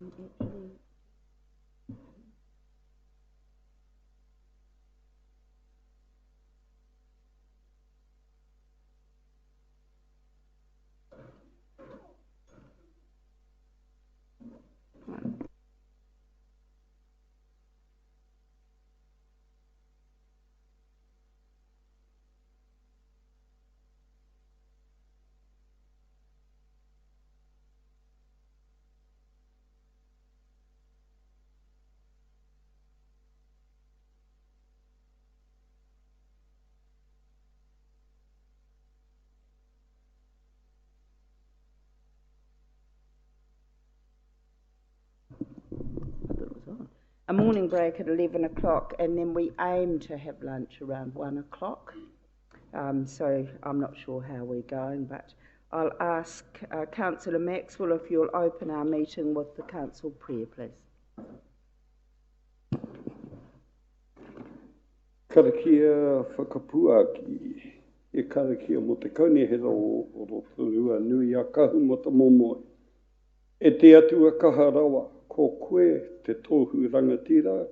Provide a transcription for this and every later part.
Actually, I thought it was on. A morning break at 11 o'clock, and then we aim to have lunch around 1 o'clock. So I'm not sure how we're going, but I'll ask Councillor Maxwell if you'll open our meeting with the council prayer, please. Karakia whakapuaki, e karakia mo te kaunihera o Rotorua nui a kahu mo te momoe. E te atua kaharawa, ko koe te tohu rangatira,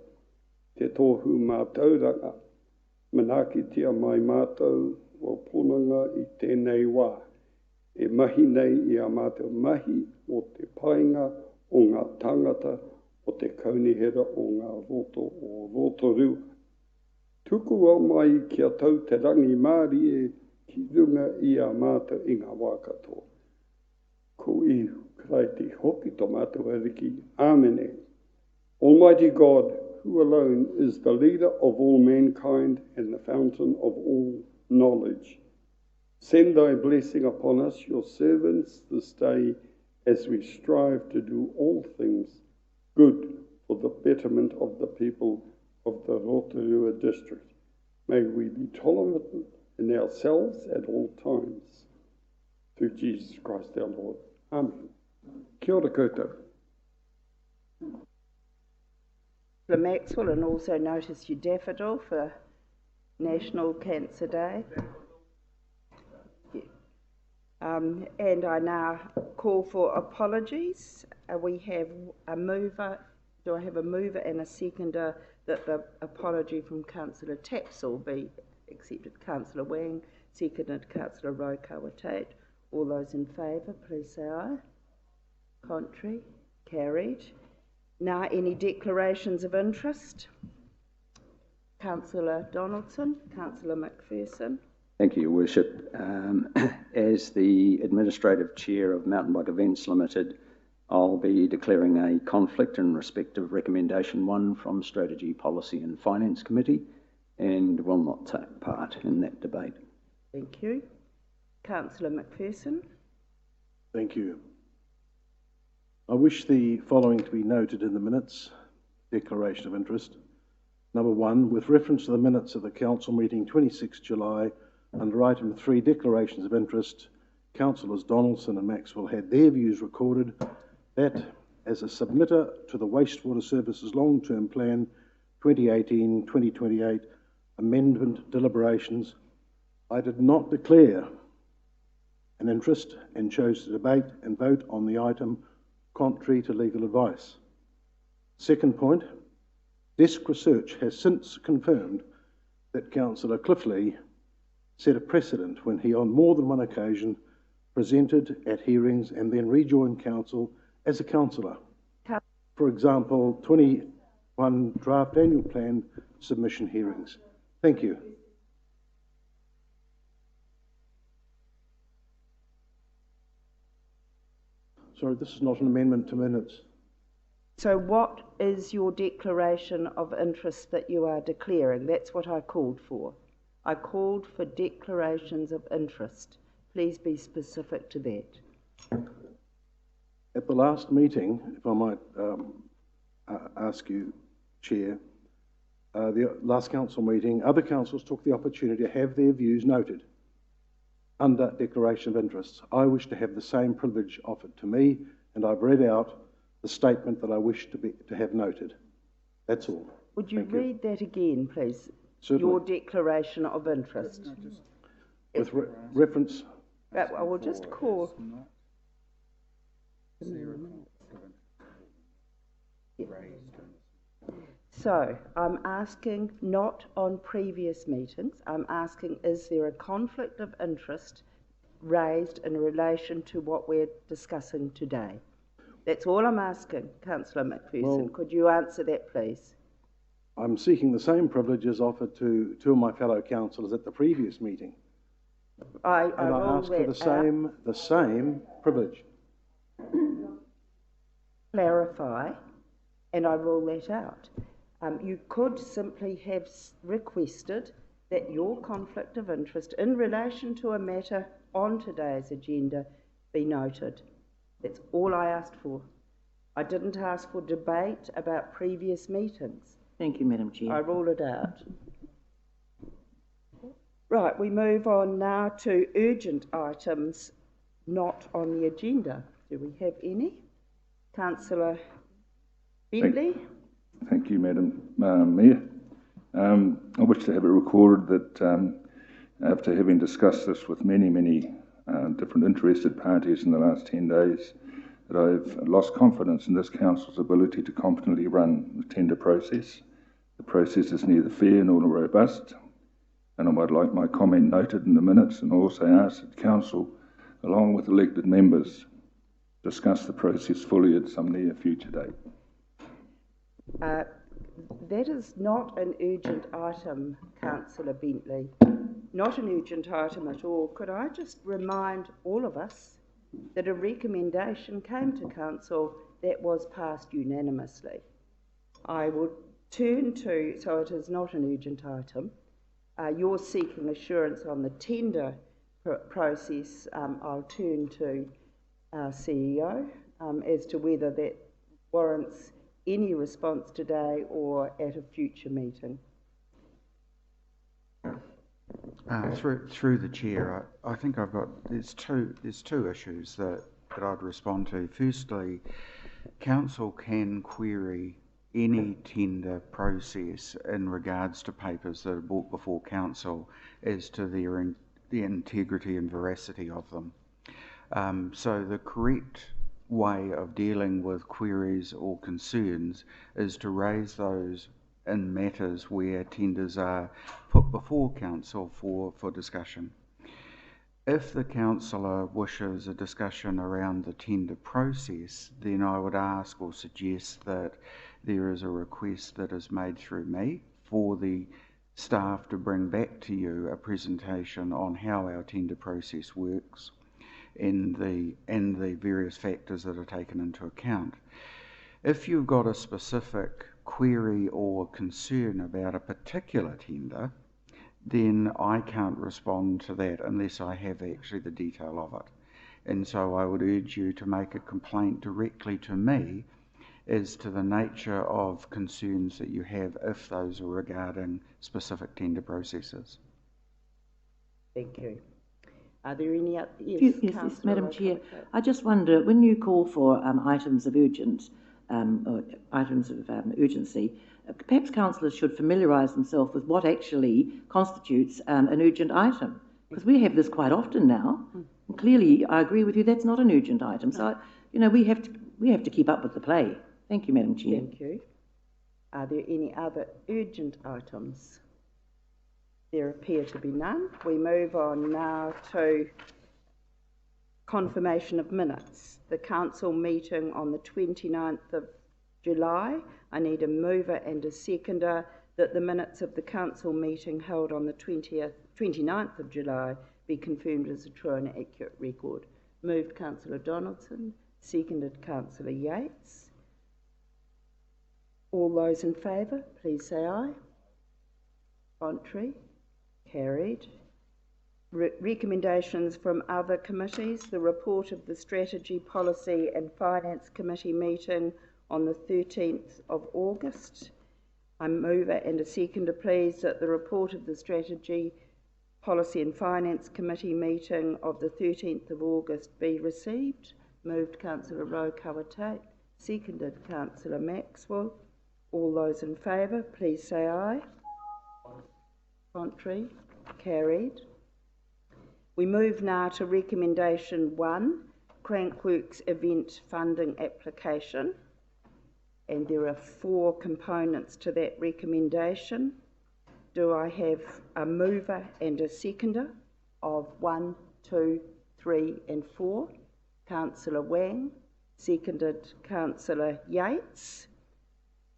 te tohu mātauranga. Manaki tia mai mātou o punanga i tēnei wā. E mahi nei i a mātou mahi o te painga o ngā tangata o te kaunihera o ngā roto o Rotorua. Tuku au mai kia tau te rangi Māori e ki runga i a mātou i ngā wā katoa. Ko ihu, krai te hoki tō mātou ariki. Āmene. Almighty God, who alone is the leader of all mankind and the fountain of all knowledge, send thy blessing upon us, your servants, this day, as we strive to do all things good for the betterment of the people of the Rotorua district. May we be tolerant in ourselves at all times. Through Jesus Christ our Lord. Amen. Kia ora koutou. Maxwell, and also notice your daffodil for National Cancer Day. And I now call for apologies. We have a mover. Do I have a mover and a seconder that the apology from Councillor Tapsell be accepted? Councillor Wang, seconded Councillor Rotorua Tate. All those in favour, please say aye. Contrary? Carried. Now, any declarations of interest? Councillor Donaldson, Councillor McPherson. Thank you, Your Worship. As the Administrative Chair of Mountain Bike Events Limited, I'll be declaring a conflict in respect of Recommendation 1 from Strategy, Policy and Finance Committee, and will not take part in that debate. Thank you. Councillor McPherson. Thank you. I wish the following to be noted in the minutes. Declaration of interest. Number 1, with reference to the minutes of the Council meeting 26 July, under item 3, declarations of interest, Councillors Donaldson and Maxwell had their views recorded that as a submitter to the Wastewater Services Long-Term Plan 2018-2028 amendment deliberations, I did not declare an interest and chose to debate and vote on the item contrary to legal advice. Second point, Desk Research has since confirmed that Councillor Cliffley set a precedent when he on more than one occasion presented at hearings and then rejoined Council as a councillor. For example, 21 draft annual plan submission hearings. Thank you. Sorry, this is not an amendment to minutes. So what is your declaration of interest that you are declaring? That's what I called for. I called for declarations of interest. Please be specific to that. At the last meeting, if I might ask you, Chair, the last council meeting, other councils took the opportunity to have their views noted under declaration of interests. I wish to have the same privilege offered to me, and I've read out the statement that I wish to have noted. That's all. Would you read that again, please? Certainly. Your declaration of interest. With reference... I will just call... So I'm asking not on previous meetings, I'm asking is there a conflict of interest raised in relation to what we're discussing today? That's all I'm asking, Councillor McPherson. Well, could you answer that, please? I'm seeking the same privileges offered to two of my fellow councillors at the previous meeting. I ask for the same privilege. Clarify, and I rule that out. You could simply have requested that your conflict of interest in relation to a matter on today's agenda be noted. That's all I asked for. I didn't ask for debate about previous meetings. Thank you, Madam Chair. I rule it out. Right, we move on now to urgent items not on the agenda. Do we have any? Councillor Bentley? Thank you, Madam Mayor. I wish to have it recorded that after having discussed this with many different interested parties in the last 10 days, that I've lost confidence in this council's ability to competently run the tender process. The process is neither fair nor robust, and I would like my comment noted in the minutes, and also ask that council, along with elected members, discuss the process fully at some near future date. That is not an urgent item, Councillor Bentley. Not an urgent item at all. Could I just remind all of us that a recommendation came to Council that was passed unanimously? I would turn to, so it is not an urgent item. You're seeking assurance on the tender process. I'll turn to our CEO as to whether that warrants any response today or at a future meeting. Through the chair, I think there's two issues that I'd respond to. Firstly, council can query any tender process in regards to papers that are brought before council as to the integrity and veracity of them. So the correct way of dealing with queries or concerns is to raise those in matters where tenders are put before council for discussion. If the councillor wishes a discussion around the tender process, then I would ask or suggest that there is a request that is made through me for the staff to bring back to you a presentation on how our tender process works and the various factors that are taken into account. If you've got a specific query or concern about a particular tender, then I can't respond to that unless I have actually the detail of it. And so I would urge you to make a complaint directly to me as to the nature of concerns that you have if those are regarding specific tender processes. Thank you. Are there any other? Yes, Madam Chair. I just wonder, when you call for items of urgency, perhaps councillors should familiarise themselves with what actually constitutes an urgent item, because we have this quite often now. And clearly, I agree with you, that's not an urgent item. So, we have to keep up with the play. Thank you, Madam Chair. Thank you. Are there any other urgent items? There appear to be none. We move on now to confirmation of minutes. The council meeting on the 29th of July. I need a mover and a seconder that the minutes of the council meeting held on the 29th of July be confirmed as a true and accurate record. Moved Councillor Donaldson, seconded Councillor Yates. All those in favour, please say aye. Contrary? Carried. Recommendations from other committees. The report of the Strategy, Policy and Finance Committee meeting on the 13th of August. I move and a seconder, please, that the report of the Strategy, Policy and Finance Committee meeting of the 13th of August be received. Moved Councillor Rowe-Kawatate, seconded Councillor Maxwell. All those in favour, please say aye. Contrary? Carried. We move now to recommendation 1, Crankworks event funding application. and there are 4 components to that recommendation. Do I have a mover and a seconder of 1, 2, 3 and 4? Councillor Wang, seconded Councillor Yates.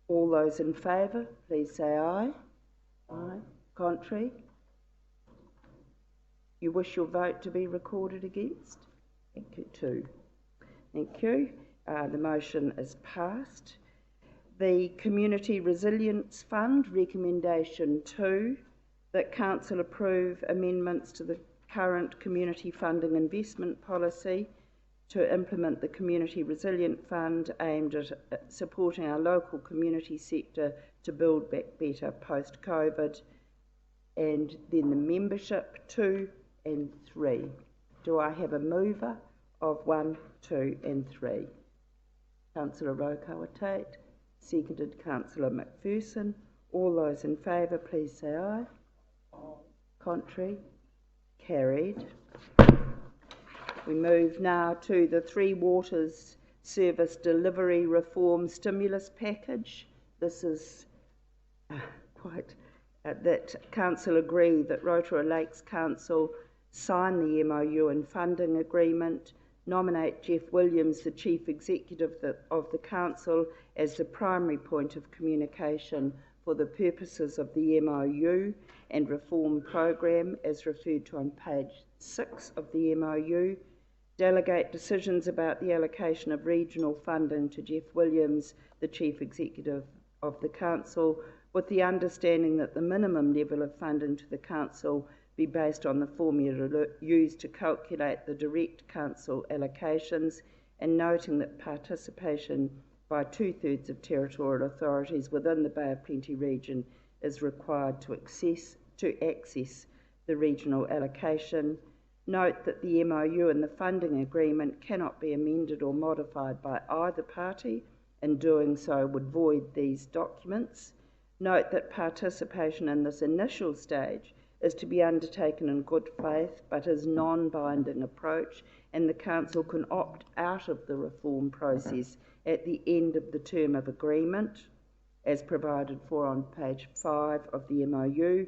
All those in favour, please say aye. Aye. Contrary? You wish your vote to be recorded against? Thank you, 2. Thank you. The motion is passed. The Community Resilience Fund, recommendation 2, that Council approve amendments to the current Community Funding Investment Policy to implement the Community Resilient Fund aimed at supporting our local community sector to build back better post-COVID. And then the membership 2 and 3. Do I have a mover of 1, 2 and 3? Councillor Rotorua Tate, seconded Councillor McPherson. All those in favour, please say aye. Contrary? Carried. We move now to the Three Waters Service Delivery Reform Stimulus Package. This is that Council agree that Rotorua Lakes Council sign the MOU and funding agreement, nominate Jeff Williams, the Chief Executive of the Council, as the primary point of communication for the purposes of the MOU and reform program as referred to on page 6 of the MOU, delegate decisions about the allocation of regional funding to Jeff Williams, the Chief Executive of the Council, with the understanding that the minimum level of funding to the Council be based on the formula used to calculate the direct Council allocations, and noting that participation by 2/3 of territorial authorities within the Bay of Plenty region is required to access the regional allocation. Note that the MOU and the funding agreement cannot be amended or modified by either party, and doing so would void these documents. Note that participation in this initial stage is to be undertaken in good faith but is non-binding approach, and the Council can opt out of the reform process at the end of the term of agreement, as provided for on page 5 of the MOU.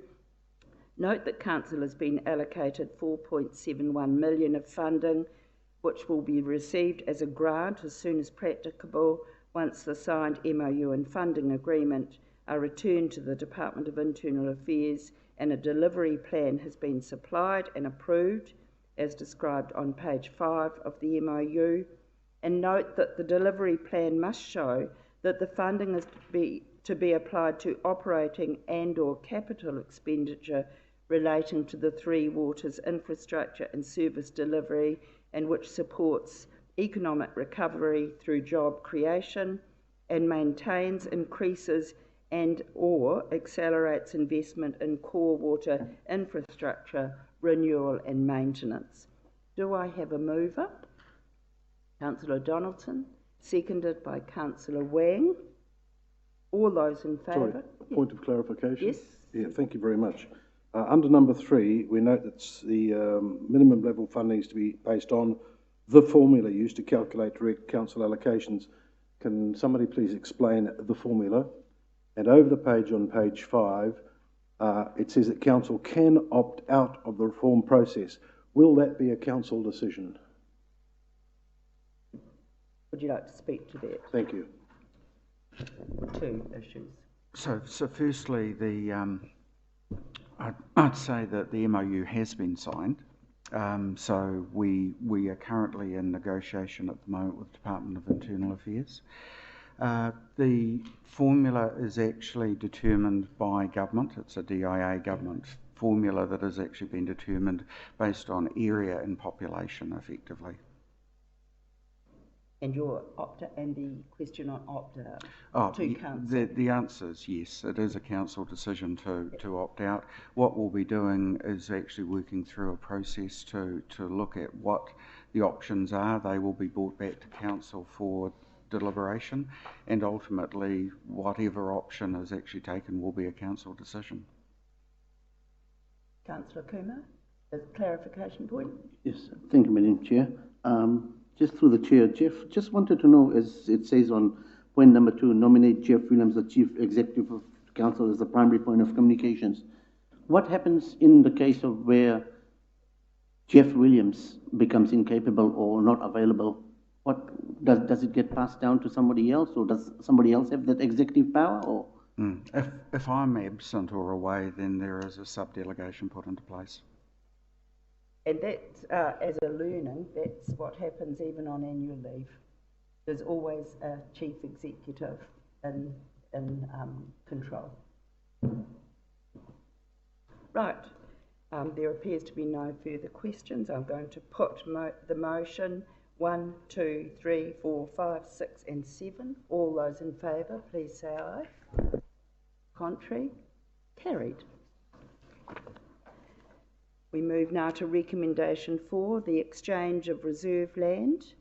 Note that Council has been allocated 4.71 million of funding, which will be received as a grant as soon as practicable once the signed MOU and funding agreement are returned to the Department of Internal Affairs and a delivery plan has been supplied and approved as described on page 5 of the MOU. And note that the delivery plan must show that the funding is to be applied to operating and or capital expenditure relating to the Three Waters infrastructure and service delivery, and which supports economic recovery through job creation and maintains, increases and or accelerates investment in core water infrastructure renewal and maintenance. Do I have a mover? Councillor Donaldson, seconded by Councillor Wang. All those in favour? Sorry, point of clarification? Yes. Yeah, thank you very much. Under number 3, we note that the minimum level funding is to be based on the formula used to calculate direct council allocations. Can somebody please explain the formula? And over the page on page 5, it says that council can opt out of the reform process. Will that be a council decision? Would you like to speak to that? Thank you. 2 issues. So firstly, I'd say that the MOU has been signed. So we are currently in negotiation at the moment with the Department of Internal Affairs. The formula is actually determined by government. It's a DIA government formula that has actually been determined based on area and population, effectively. And the question on opt-out to council? The answer is yes. It is a council decision to opt out. What we'll be doing is actually working through a process to look at what the options are. They will be brought back to council for deliberation, and ultimately whatever option is actually taken will be a council decision. Councillor Kumar, a clarification point? Yes, thank you, Madam Chair. Just through the chair, Jeff, just wanted to know, as it says on Point number 2, nominate Jeff Williams, the Chief Executive of Council, as the primary point of communications. What happens in the case of where Jeff Williams becomes incapable or not available? What does it get passed down to somebody else, or does somebody else have that executive power? Or If I'm absent or away, then there is a sub-delegation put into place. And that's, as a learning, that's what happens even on annual leave. There's always a chief executive in control. Right. There appears to be no further questions. I'm going to put the motion 1, 2, 3, 4, 5, 6 and 7. All those in favour, please say aye. Contrary? Carried. We move now to recommendation 4, the exchange of reserve land.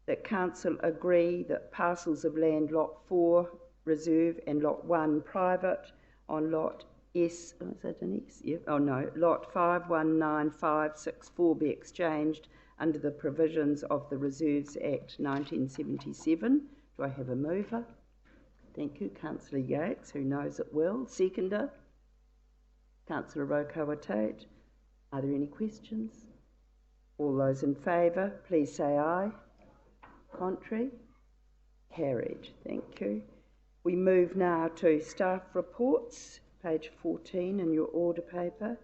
That Council agree that parcels of land Lot 4 reserve and Lot 1 private on Lot S, oh, is that an S? Yeah. Oh no, Lot 519564 be exchanged under the provisions of the Reserves Act 1977. Do I have a mover? Thank you, Councillor Yates, who knows it well. Seconder? Councillor Rotorua Tate. Are there any questions? All those in favour, please say aye. Contrary? Carried. Thank you. We move now to staff reports, page 14 in your order paper.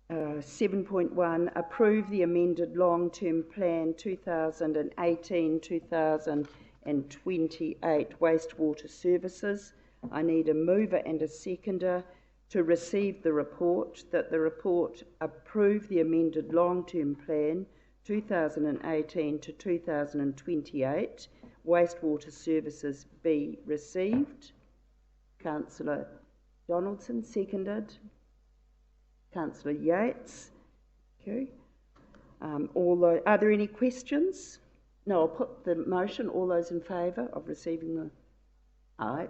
7.1, approve the amended long-term plan 2018-2028 wastewater services. I need a mover and a seconder to receive the report, that the report approve the amended long-term plan 2018 to 2028 wastewater services be received. Councillor Donaldson, seconded. Councillor Yates. Okay. Are there any questions? No, I'll put the motion. All those in favour of receiving the... Aye.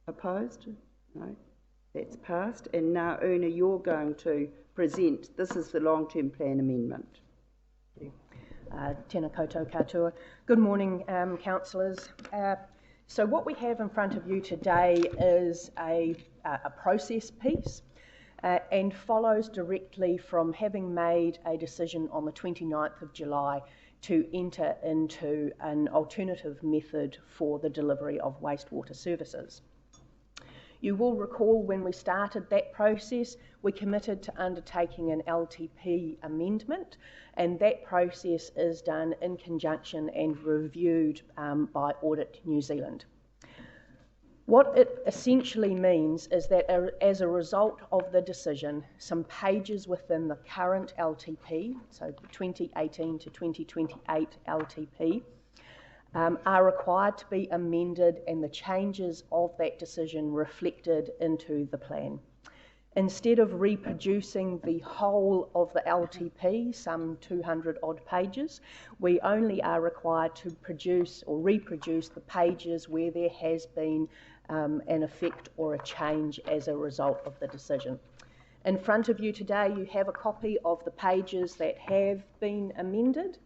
Opposed? No. That's passed. And now, Una, you're going to present. This is the long-term plan amendment. Tēnā koutou katoa. Good morning, councillors. So what we have in front of you today is a process piece and follows directly from having made a decision on the 29th of July to enter into an alternative method for the delivery of wastewater services. You will recall when we started that process, we committed to undertaking an LTP amendment, and that process is done in conjunction and reviewed by Audit New Zealand. What it essentially means is that as a result of the decision, some pages within the current LTP, so the 2018 to 2028 LTP, are required to be amended and the changes of that decision reflected into the plan. Instead of reproducing the whole of the LTP, some 200 odd pages, we only are required to produce or reproduce the pages where there has been an effect or a change as a result of the decision. In front of you today, you have a copy of the pages that have been amended,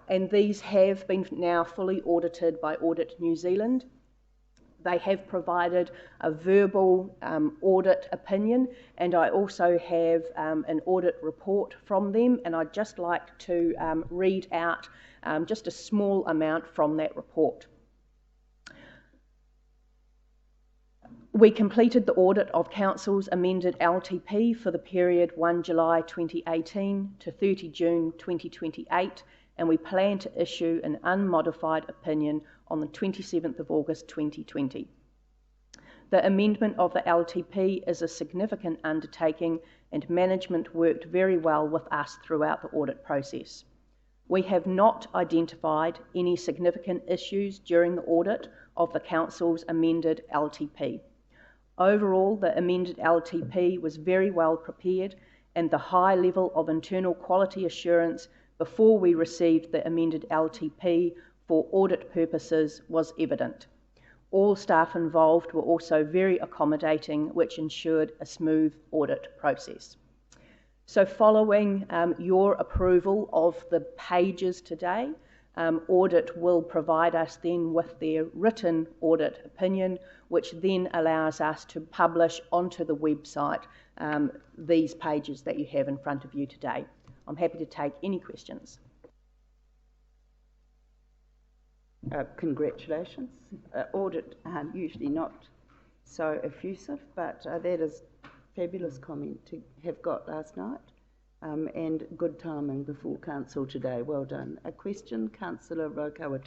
and these have been now fully audited by Audit New Zealand. They have provided a verbal audit opinion, and I also have an audit report from them, and I'd just like to read out just a small amount from that report. We completed the audit of Council's amended LTP for the period 1 July 2018 to 30 June 2028, and we plan to issue an unmodified opinion on the 27th of August 2020. The amendment of the LTP is a significant undertaking, and management worked very well with us throughout the audit process. We have not identified any significant issues during the audit of the Council's amended LTP. Overall, the amended LTP was very well prepared, and the high level of internal quality assurance before we received the amended LTP for audit purposes was evident. All staff involved were also very accommodating, which ensured a smooth audit process. So following your approval of the pages today, Audit will provide us then with their written audit opinion, which then allows us to publish onto the website these pages that you have in front of you today. I'm happy to take any questions. Congratulations. Audit usually not so effusive, but that is fabulous comment to have got last night, and good timing before council today. Well done. A question, Councillor Rotorua.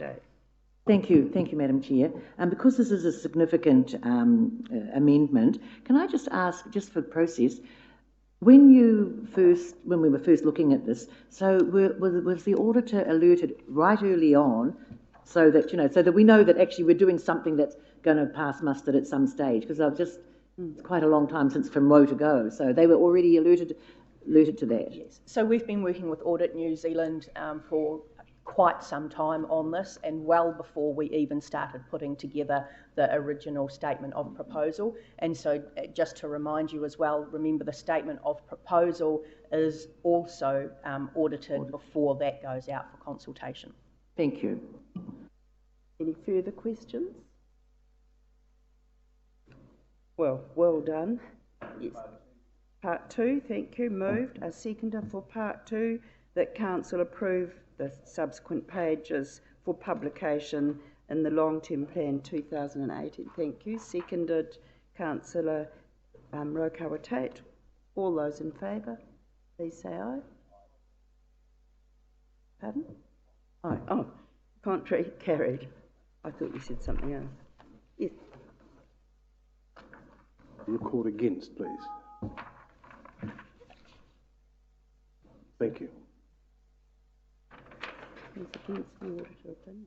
Thank you, Madam Chair. Because this is a significant amendment, can I just ask, just for process, when we were first looking at this, so was the auditor alerted right early on, so that so that we know that actually we're doing something that's going to pass muster at some stage? Because it's quite a long time since from woe to go, so they were already alerted to that. Yes. So we've been working with Audit New Zealand for quite some time on this, and well before we even started putting together the original statement of proposal. And so just to remind you as well, remember the statement of proposal is also audited before that goes out for consultation. Thank you. Any further questions? Well done. Yes. Part 2, thank you. Moved. A seconder for Part 2, that Council approve the subsequent pages for publication in the Long-Term Plan 2018. Thank you. Seconded, Councillor Rotorua. All those in favour, please say aye. Pardon? Aye. Oh, contrary, carried. I thought you said something else. Yes. Record against, please. Thank you. Who's against the auditor opinion?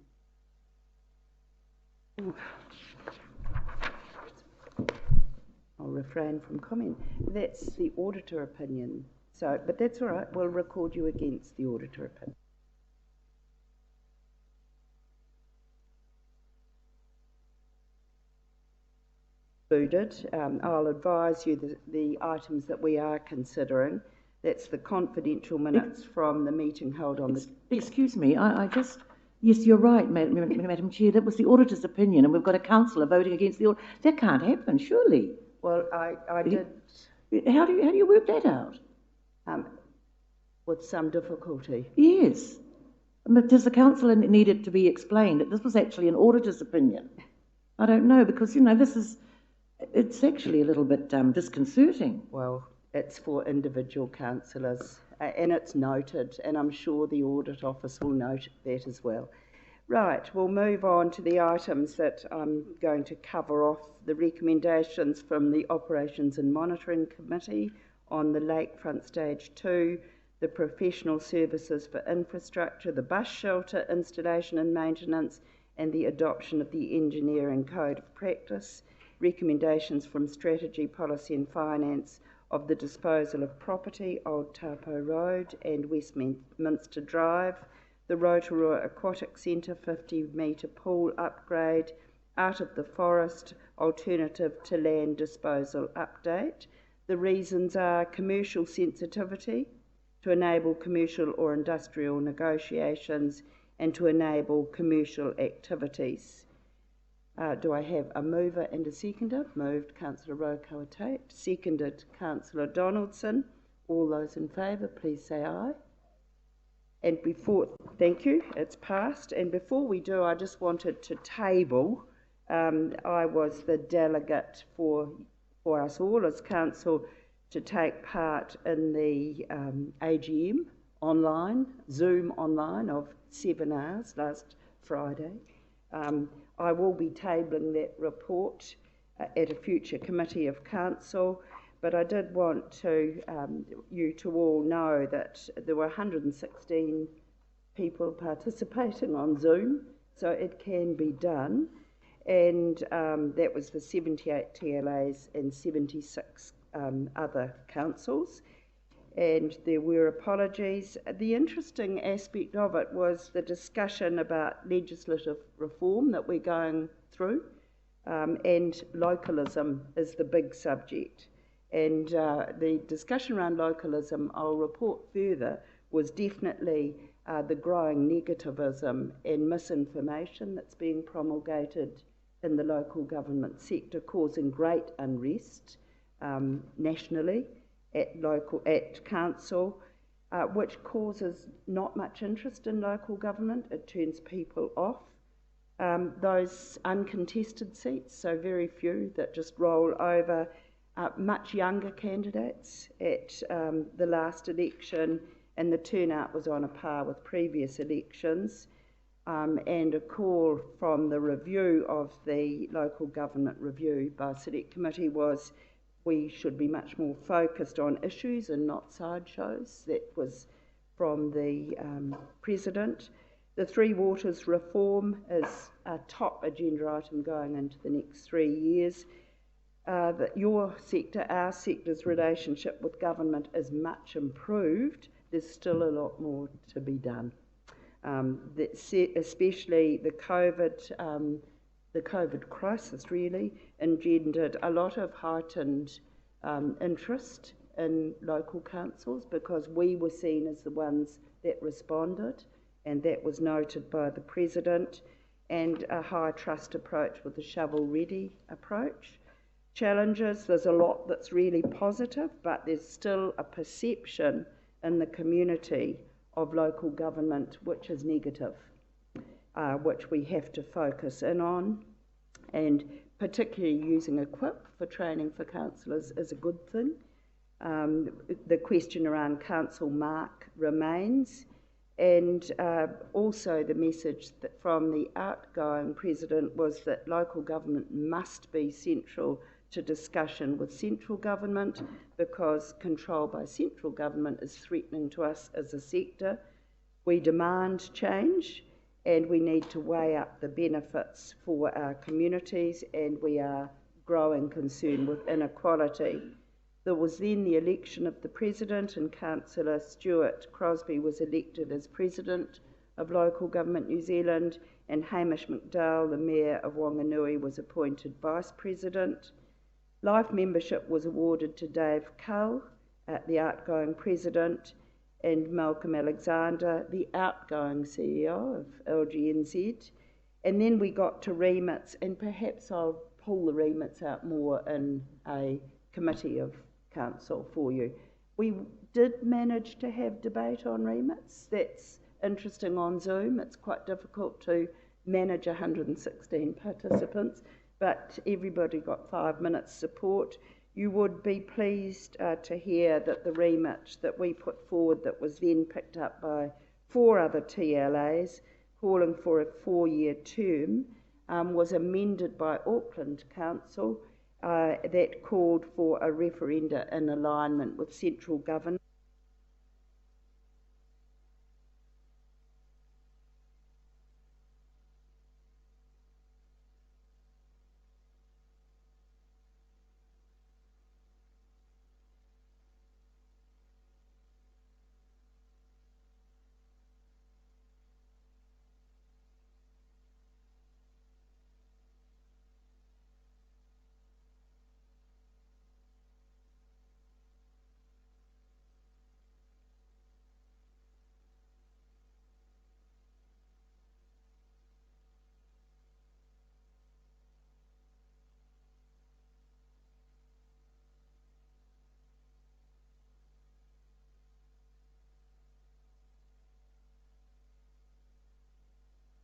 I'll refrain from comment. That's the auditor opinion. So, but that's all right. We'll record you against the auditor opinion. I'll advise you the items that we are considering. That's the confidential minutes from the meeting held on the... Excuse me, I just... Yes, you're right, Madam Chair. That was the auditor's opinion, and we've got a councillor voting against the audit. That can't happen, surely. Well, I did... How do you work that out? With some difficulty. Yes. But does the councillor need it to be explained that this was actually an auditor's opinion? I don't know, because, this is... It's actually a little bit disconcerting. Well, it's for individual councillors, and it's noted, and I'm sure the Audit Office will note that as well. Right, we'll move on to the items that I'm going to cover off. The recommendations from the Operations and Monitoring Committee on the Lakefront Stage 2, the professional services for infrastructure, the bus shelter installation and maintenance, and the adoption of the Engineering Code of Practice. Recommendations from Strategy, Policy and Finance of the disposal of property, Old Tapo Road and Westminster Drive, the Rotorua Aquatic Centre 50-metre pool upgrade, Out of the Forest, alternative to land disposal update. The reasons are commercial sensitivity, to enable commercial or industrial negotiations and to enable commercial activities. Do I have a mover and a seconder? Moved, Councillor Rotorua. Seconded, Councillor Donaldson. All those in favour, please say aye. And thank you, it's passed. And before we do, I just wanted to table, I was the delegate for us all as council to take part in the AGM online, Zoom online of 7 hours last Friday. I will be tabling that report at a future committee of council, but I did want to you to all know that there were 116 people participating on Zoom, so it can be done, and that was for 78 TLAs and 76 other councils. And there were apologies. The interesting aspect of it was the discussion about legislative reform that we're going through, and localism is the big subject. And the discussion around localism, I'll report further was definitely the growing negativism and misinformation that's being promulgated in the local government sector, causing great unrest nationally at council, which causes not much interest in local government. It turns people off. Those uncontested seats, so very few that just roll over, much younger candidates at the last election, and the turnout was on a par with previous elections. And a call from the review of the local government review by Select Committee was we should be much more focused on issues and not sideshows. That was from the President. The Three Waters reform is a top agenda item going into the next 3 years. That your sector, our sector's relationship with government is much improved. There's still a lot more to be done. Especially the COVID crisis really engendered a lot of heightened interest in local councils because we were seen as the ones that responded, and that was noted by the President, and a high trust approach with a shovel-ready approach. Challenges, there's a lot that's really positive, but there's still a perception in the community of local government which is negative, which we have to focus in on, and particularly using Equip for training for councillors is a good thing. The question around council mark remains, and also the message that from the outgoing President was that local government must be central to discussion with central government because control by central government is threatening to us as a sector. We demand change and we need to weigh up the benefits for our communities, and we are growing concern with inequality. There was then the election of the President, and Councillor Stuart Crosby was elected as President of Local Government New Zealand, and Hamish McDowell, the Mayor of Wanganui, was appointed Vice President. Life membership was awarded to Dave Cull, the outgoing President, and Malcolm Alexander, the outgoing CEO of LGNZ. And then we got to remits, and perhaps I'll pull the remits out more in a committee of council for you. We did manage to have debate on remits. That's interesting on Zoom. It's quite difficult to manage 116 participants, but everybody got 5 minutes support. You would be pleased to hear that the remit that we put forward that was then picked up by 4 other TLAs calling for a 4-year term was amended by Auckland Council that called for a referenda in alignment with central government.